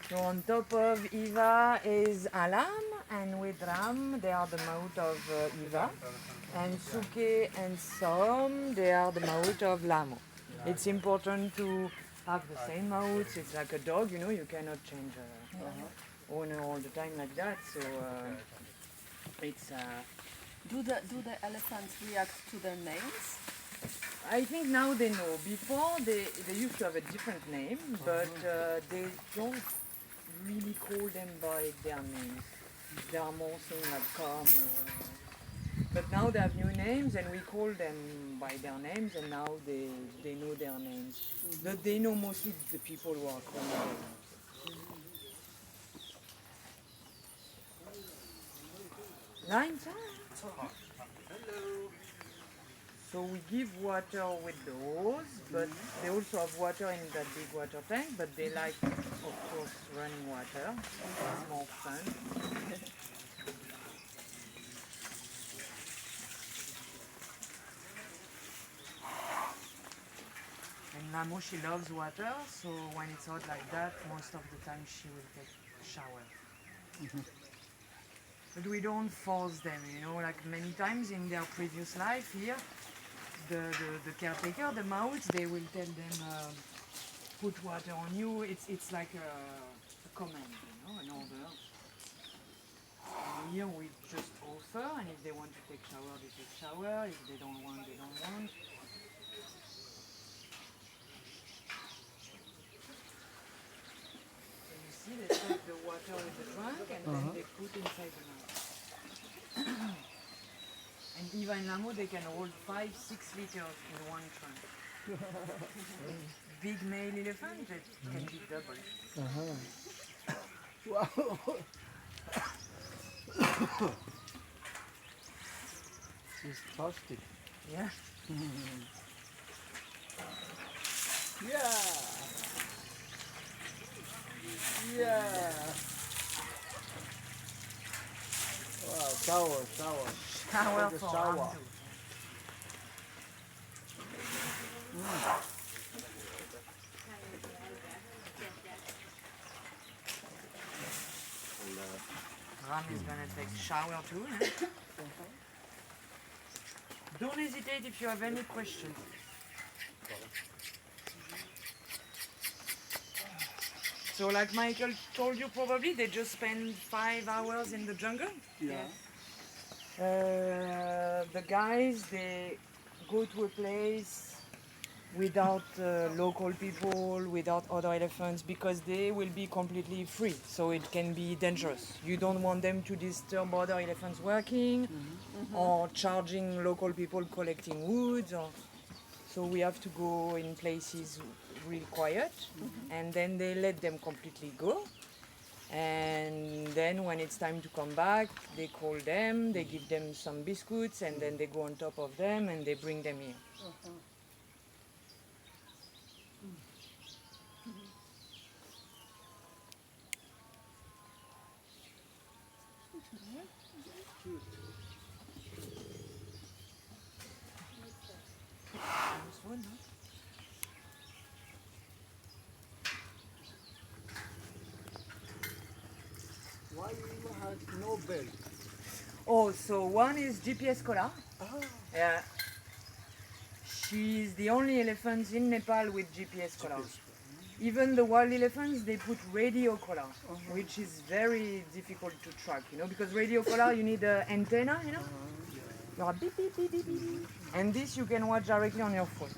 So on top of Eva is Alam, and with Ram they are the Maut of Eva, and Suke and Som they are the Maut of Lamo. It's important to have the same Maut. It's like a dog, you know, you cannot change owner all the time like that. So it's. Do the elephants react to their names? I think now they know. Before they used to have a different name, but they don't really call them by their names. They are more saying like come. But now they have new names and we call them by their names, and now they know their names. But they know mostly the people who are calling them. Nine times? Hello. So we give water with those, but they also have water in that big water tank, but they like, of course, running water. It's more fun. And Lamo, she loves water, so when it's hot like that, most of the time she will take a shower. But we don't force them, you know, like many times in their previous life here, the caretaker, the mouths, they will tell them put water on you. It's like a command, you know, an order. And here we just offer, and if they want to take shower, they take shower. If they don't want, they don't want. So you see, they take the water with the trunk, and then they put inside the mouth. And Eva and Lamo, they can hold 5-6 liters in one trunk. Big male elephant, it can be double. Wow. She's thirsty. Yeah. Yeah. Yeah. Wow, shower. Shower The for shower. Ram too. Ram is gonna take shower too. Eh? Don't hesitate if you have any questions. So like Michael told you probably, they just spend 5 hours in the jungle. Yeah. The guys, they go to a place without local people, without other elephants, because they will be completely free, so it can be dangerous. You don't want them to disturb other elephants working or charging local people collecting wood. So we have to go in places real quiet, and then they let them completely go. And then when it's time to come back, they call them, they give them some biscuits, and then they go on top of them and they bring them here. Why Eva has no belt? Oh, so one is GPS collar. Ah. Yeah. She's the only elephant in Nepal with GPS collar. Even the wild elephants, they put radio collar, which is very difficult to track, you know, because radio collar, you need an antenna, you know. You have beep, beep, beep, beep, beep, beep. And this you can watch directly on your phone.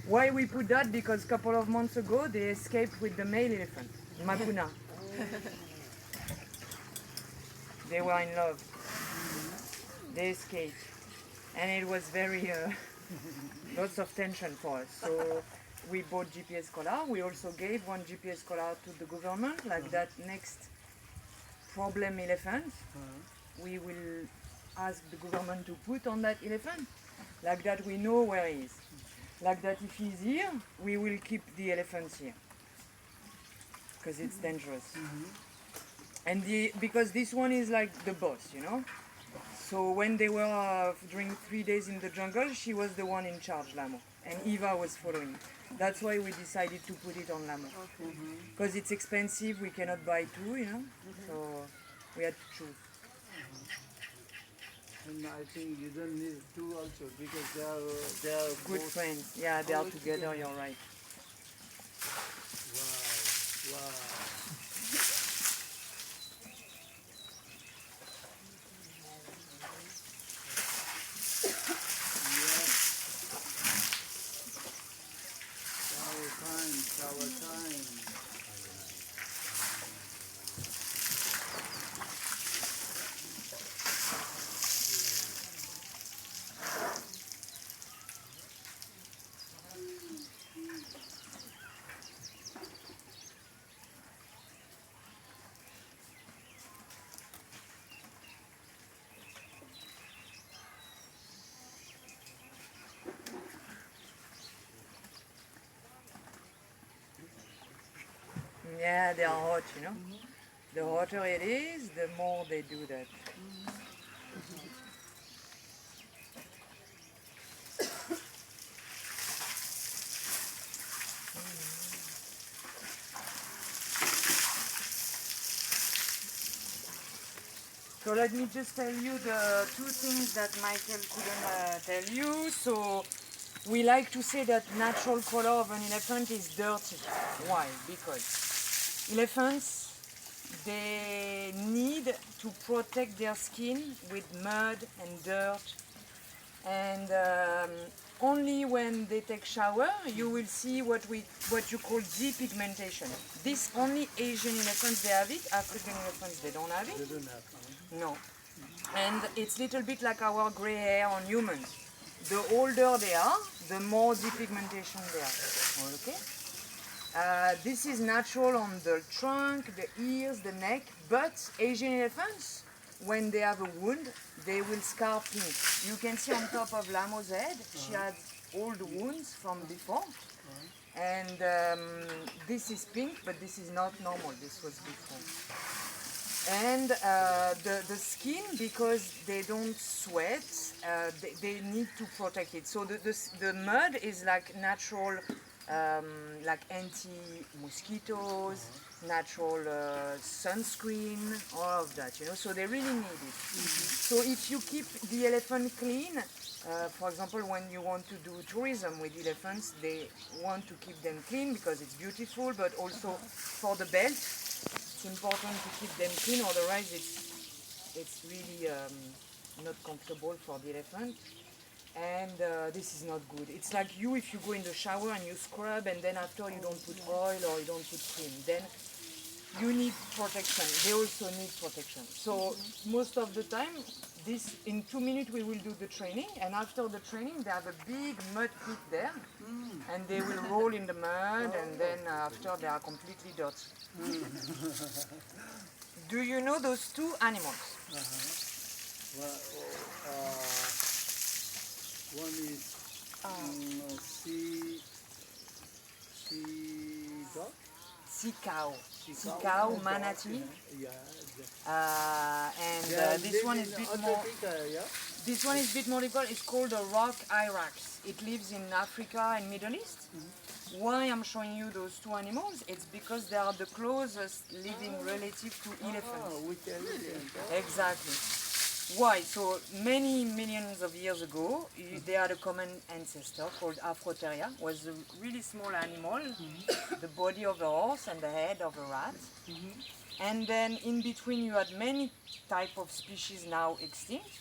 Why we put that? Because a couple of months ago, they escaped with the male elephant, Makuna. They were in love. They escaped. And it was very, lots of tension for us. So we bought GPS collar. We also gave one GPS collar to the government, like that next problem elephant, we will ask the government to put on that elephant, like that we know where he is. Like that if he's here, we will keep the elephants here, because it's dangerous. And because this one is like the boss, you know. So when they were during 3 days in the jungle, she was the one in charge, Lamo, and Eva was following. That's why we decided to put it on Lamo. Because it's expensive, we cannot buy two, you know. So we had to choose. And I think you don't need two also because they are Good both. friends. Yeah, they are always together. together. You're right. Wow, wow. Yes. Our time. Yeah, they are hot, you know. The hotter it is, the more they do that. So let me just tell you the two things that Michael couldn't tell you. So we like to say that natural color of an elephant is dirty. Why? Because elephants, they need to protect their skin with mud and dirt, and only when they take shower you will see what you call depigmentation. This only Asian elephants they have it. African elephants they don't have it. They don't have. No. And it's a little bit like our gray hair on humans. The older they are, the more depigmentation they have. Okay? This is natural on the trunk, the ears, the neck, but Asian elephants, when they have a wound, they will scar pink. You can see on top of Lamo's head, she had old wounds from before. And this is pink, but this is not normal. This was before. And the skin, because they don't sweat, they need to protect it. So the mud is like natural, like anti-mosquitoes, natural sunscreen, all of that, you know. So they really need it. So if you keep the elephant clean, for example, when you want to do tourism with elephants, they want to keep them clean because it's beautiful, but also for the belt, it's important to keep them clean, otherwise it's really not comfortable for the elephant. And this is not good. It's like you if you go in the shower and you scrub and then after you don't put oil or you don't put cream. Then you need protection. They also need protection. So most of the time, this in 2 minutes we will do the training, and after the training they have a big mud pit there, and they will roll in the mud, and then after they are completely dirty. Do you know those two animals? Well, one is sea dog. Sea cow, manatee, Yeah. and Yeah, this one is a bit more. Yeah. This one is a bit more difficult. It's called a rock hyrax. It lives in Africa and Middle East. Why I'm showing you those two animals? It's because they are the closest living relative to elephants. With elephant. Exactly. Why? So many millions of years ago, they had a common ancestor called Afroteria. Was a really small animal, the body of a horse and the head of a rat. And then in between you had many type of species now extinct.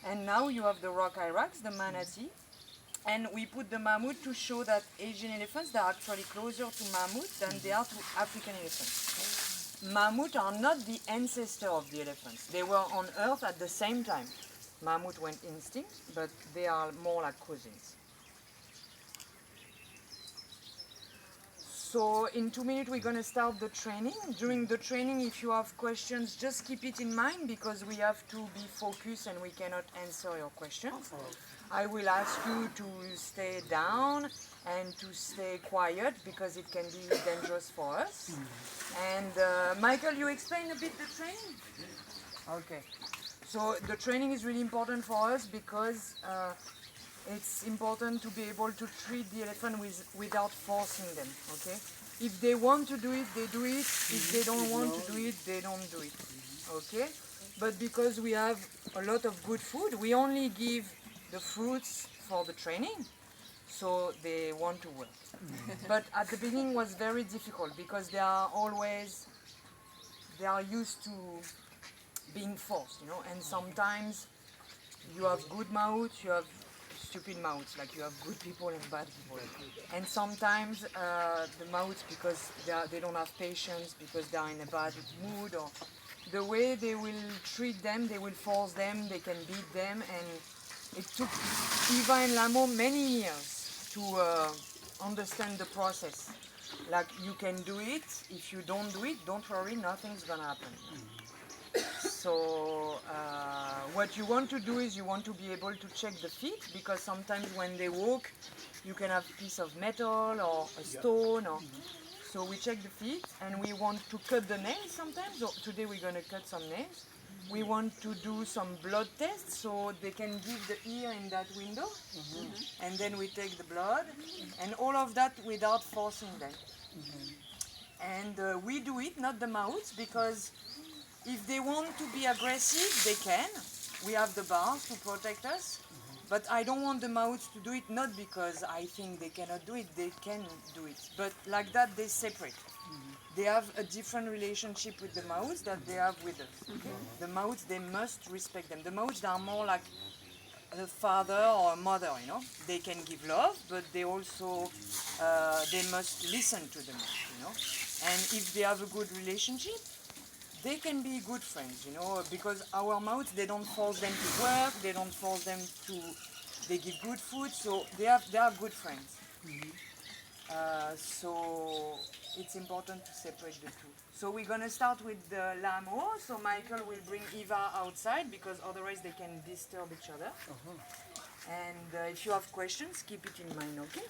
And now you have the rock hyrax, the manatee. And we put the mammoth to show that Asian elephants are actually closer to mammoth than they are to African elephants. Mammoth are not the ancestor of the elephants. They were on Earth at the same time. Mammoth went extinct, but they are more like cousins. So in 2 minutes we're gonna start the training. During the training, if you have questions, just keep it in mind because we have to be focused and we cannot answer your questions. I will ask you to stay down and to stay quiet because it can be dangerous for us. And Michael, you explain a bit the training? Okay. So the training is really important for us because it's important to be able to treat the elephant without forcing them, okay? If they want to do it, they do it. If they don't want to do it, they don't do it, okay? But because we have a lot of good food, we only give the fruits for the training, so they want to work. But at the beginning was very difficult because they are used to being forced, you know, and sometimes you have good mouths, you have stupid mouths, like you have good people and bad people. And sometimes the mouths, because they don't have patience, because they are in a bad mood, or the way they will treat them, they will force them, they can beat them, and it took Eva and Lamo many years to understand the process. Like, you can do it, if you don't do it, don't worry, nothing's gonna happen. So what you want to do is you want to be able to check the feet, because sometimes when they walk you can have a piece of metal or a stone, or so we check the feet, and we want to cut the nails sometimes. So today we're going to cut some nails. We want to do some blood tests so they can give the ear in that window, and then we take the blood, and all of that without forcing them. And we do it, not the mouths, because if they want to be aggressive, they can. We have the bars to protect us. But I don't want the mouths to do it, not because I think they cannot do it, they can do it. But like that, they separate. They have a different relationship with the mouths that they have with us. Okay? The mouths, they must respect them. The mouths, they are more like a father or a mother, you know. They can give love, but they also, they must listen to the mouth, you know. And if they have a good relationship, they can be good friends, you know, because our mouths, they don't force them to work, they don't force them to, they give good food, so they are good friends. So it's important to separate the two. So we're gonna start with the Lamo. So Michael will bring Eva outside because otherwise they can disturb each other. And if you have questions, keep it in mind, okay?